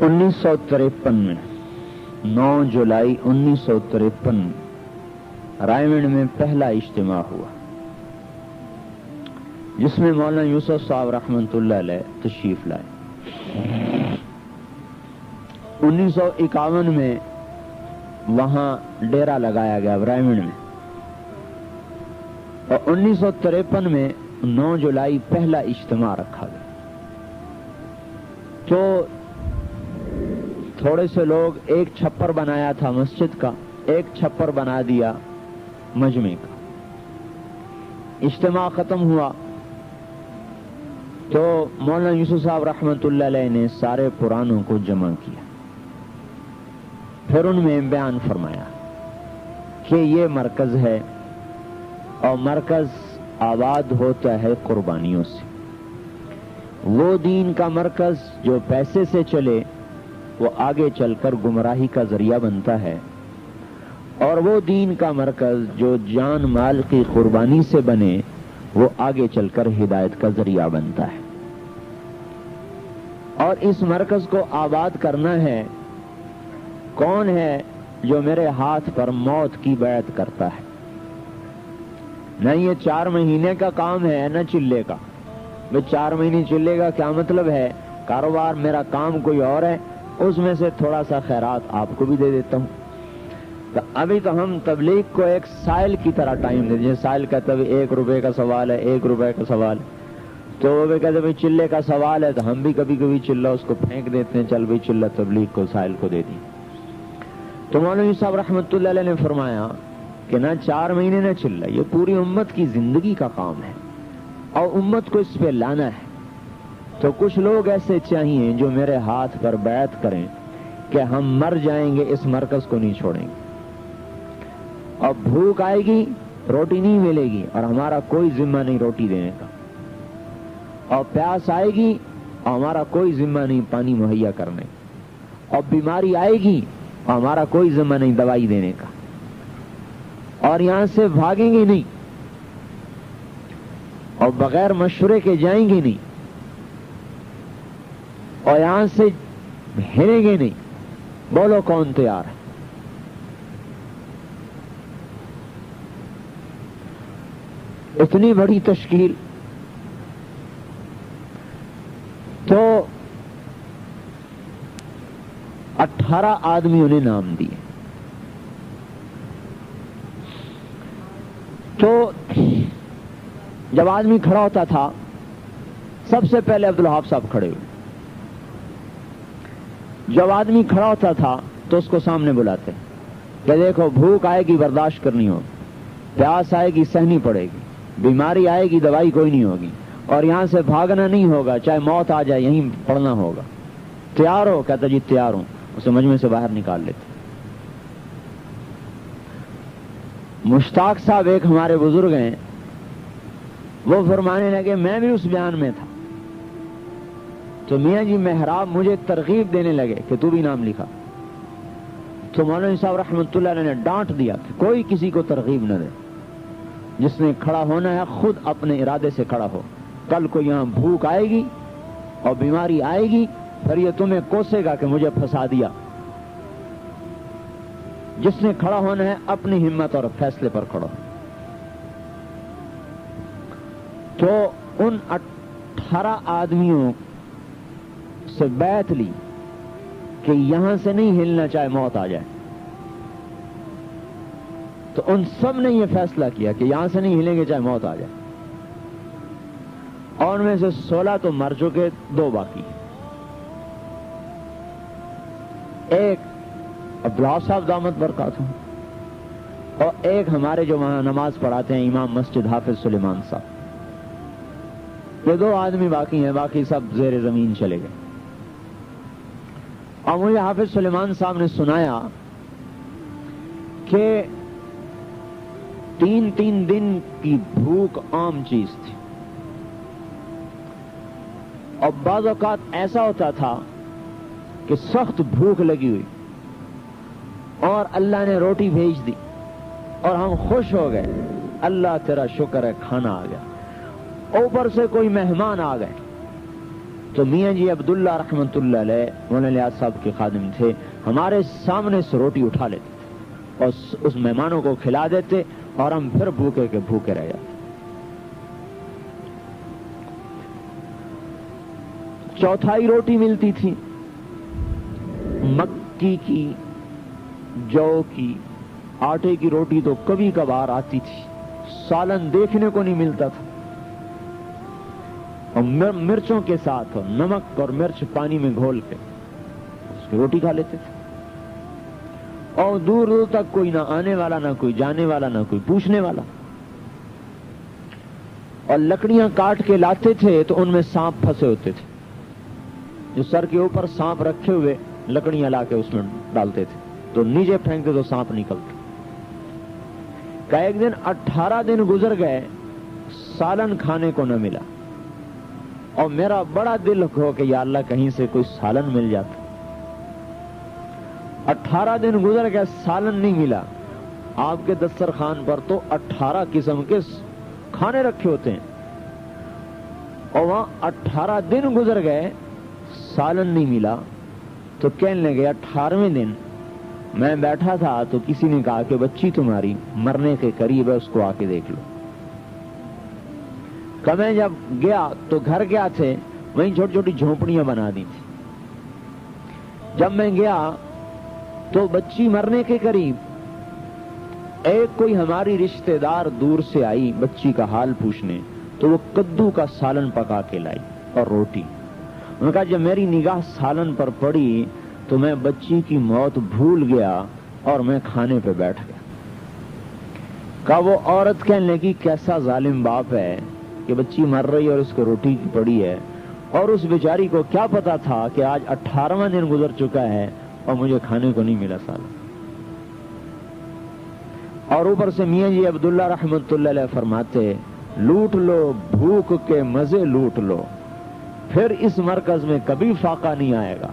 1953 میں 9 जुलाई 1953 रायगढ़ में पहला इज्तिमा हुआ जिसमें मौलाना यूसुफ साहब रहमतुल्लाह अलैह तशरीफ लाए। 1951 में वहां डेरा लगाया गया रायगढ़ में और 1953 में 9 जुलाई पहला इज्तिमा रखा गया। तो थोड़े से लोग एक छप्पर बनाया था मस्जिद का, एक छप्पर बना दिया मजमे का। इज्तिमा खत्म हुआ तो मौलाना यूसुफ साहब रहमतुल्लाह अलैह ने सारे पुरानों को जमा किया, फिर उनमें बयान फरमाया कि ये मरकज है और मरकज आबाद होता है कुर्बानियों से। वो दीन का मरकज जो पैसे से चले वो आगे चलकर गुमराही का जरिया बनता है और वो दीन का मरकज जो जान माल की कुर्बानी से बने वो आगे चलकर हिदायत का जरिया बनता है। और इस मरकज को आबाद करना है। कौन है जो मेरे हाथ पर मौत की बैत करता है? न ये 4 महीने का काम है न चिल्ले का। भाई 4 महीने चिल्ले का क्या मतलब है? कारोबार मेरा काम कोई और है, उसमें से थोड़ा सा खैरात आपको भी दे देता हूं। तो अभी तो हम तबलीग को एक साइल की तरह टाइम दे दें। साइल का तब 1 रुपए का सवाल है, 1 रुपए का सवाल है, तो वो भी कहते भाई चिल्ले का सवाल है, तो हम भी कभी कभी चिल्ला उसको फेंक देते हैं, चल भाई चिल्ला तबलीग को साइल को दे दी। तो मौलवी साहब रहमतुल्लाह अलैह ने फरमाया कि ना 4 महीने न चिल्ला, ये पूरी उम्मत की जिंदगी का काम है और उम्मत को इस पे लाना है। तो कुछ लोग ऐसे चाहिए जो मेरे हाथ पर बैत करें कि हम मर जाएंगे इस मरकज को नहीं छोड़ेंगे। और भूख आएगी रोटी नहीं मिलेगी और हमारा कोई जिम्मा नहीं रोटी देने का, और प्यास आएगी और हमारा कोई जिम्मा नहीं पानी मुहैया करने, और बीमारी आएगी और हमारा कोई जिम्मा नहीं दवाई देने का, और यहां से भागेंगे नहीं और बगैर मशवरे के जाएंगे नहीं और यहां से हिलेंगे नहीं। बोलो कौन तैयार है? इतनी बड़ी तश्कील। तो 18 आदमियों ने नाम दिए। तो जब आदमी खड़ा होता था सबसे पहले अब्दुल वहाब साहब खड़े हुए। जब आदमी खड़ा होता था तो उसको सामने बुलाते कि देखो भूख आएगी बर्दाश्त करनी हो, प्यास आएगी सहनी पड़ेगी, बीमारी आएगी दवाई कोई नहीं होगी, और यहां से भागना नहीं होगा, चाहे मौत आ जाए यहीं पड़ना होगा। तैयार हो? कहता जी तैयार हूं। उसे मजमे से बाहर निकाल लेते। मुश्ताक साहब एक हमारे बुजुर्ग हैं, वो फरमाने लगे मैं भी उस बयान में था। तो मियां जी मेहराब मुझे तरगीब देने लगे कि तू भी नाम लिखा। तो मौलाना साहब रहमतुल्लाह अलैह ने डांट दिया कि कोई किसी को तरगीब न दे, जिसने खड़ा होना है खुद अपने इरादे से खड़ा हो। कल को यहां भूख आएगी और बीमारी आएगी, फिर ये तुम्हें कोसेगा कि मुझे फंसा दिया। जिसने खड़ा होना है अपनी हिम्मत और फैसले पर खड़ा। तो उन 18 आदमियों से बैत ली कि यहां से नहीं हिलना चाहे मौत आ जाए। तो उन सब ने यह फैसला किया कि यहां से नहीं हिलेंगे चाहे मौत आ जाए। और उनमें से 16 तो मर चुके, 2 बाकी। एक अब्दुल्ला साहब दामत बरकातहू और एक हमारे जो वहां नमाज पढ़ाते हैं इमाम मस्जिद हाफिज सुलेमान साहब। ये 2 आदमी बाकी हैं, बाकी सब जेर जमीन चले गए। और मुझे हाफिज सुलेमान साहब ने सुनाया कि 3-3 दिन की भूख आम चीज थी। और बाज़ औक़ात ऐसा होता था कि सख्त भूख लगी हुई और अल्लाह ने रोटी भेज दी और हम खुश हो गए, अल्लाह तेरा शुक्र है खाना आ गया। ऊपर से कोई मेहमान आ गए تو میاں جی عبداللہ رحمت اللہ علیہ مولانا الیاس صاحب کے خادم تھے، ہمارے سامنے سے روٹی اٹھا لیتے تھے اور اس مہمانوں کو کھلا دیتے اور ہم پھر بھوکے کے بھوکے رہ جاتے۔ چوتھائی روٹی ملتی تھی، مکی کی، جو کی، آٹے کی روٹی تو کبھی کبھار آتی تھی، سالن دیکھنے کو نہیں ملتا تھا، اور مرچوں کے ساتھ نمک اور مرچ پانی میں گھول کے اس کی روٹی کھا لیتے تھے، اور دور دور تک کوئی نہ آنے والا، نہ کوئی جانے والا، نہ کوئی پوچھنے والا۔ اور لکڑیاں کاٹ کے لاتے تھے تو ان میں سانپ پھنسے ہوتے تھے، جو سر کے اوپر سانپ رکھے ہوئے لکڑیاں لا کے اس میں ڈالتے تھے تو نیچے پھینکتے تو سانپ نکلتے۔ کہ ایک دن 18 دن گزر گئے، سالن کھانے کو نہ ملا، اور میرا بڑا دل ہو کہ یا اللہ کہیں سے کوئی سالن مل جاتا۔ 18 دن گزر گئے، سالن نہیں ملا۔ آپ کے دسترخوان پر تو 18 قسم کے کھانے رکھے ہوتے ہیں، اور وہاں 18 دن گزر گئے، سالن نہیں ملا۔ تو کہنے لگے 18ویں دن میں بیٹھا تھا تو کسی نے کہا کہ بچی تمہاری مرنے کے قریب ہے، اس کو آ کے دیکھ لو۔ کہ میں جب گیا تو گھر کیا تھے، وہیں چھوٹی چھوٹی جھونپڑیاں بنا دی تھی۔ جب میں گیا تو بچی مرنے کے قریب، ایک کوئی ہماری رشتہ دار دور سے آئی بچی کا حال پوچھنے، تو وہ کدو کا سالن پکا کے لائی اور روٹی۔ انہوں نے کہا جب میری نگاہ سالن پر پڑی تو میں بچی کی موت بھول گیا اور میں کھانے پہ بیٹھ گیا۔ کہا وہ عورت کہنے لگی کیسا ظالم باپ ہے کہ بچی مر رہی اور اس کو روٹی کی پڑی ہے، اور اس بیچاری کو کیا پتا تھا کہ آج 18واں دن گزر چکا ہے اور مجھے کھانے کو نہیں ملا سالن۔ اور اوپر سے میاں جی عبداللہ رحمت اللہ علیہ فرماتے لوٹ لو بھوک کے مزے لوٹ لو، پھر اس مرکز میں کبھی فاقہ نہیں آئے گا۔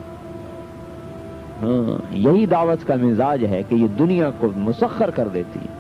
ہاں، یہی دعوت کا مزاج ہے کہ یہ دنیا کو مسخر کر دیتی ہے۔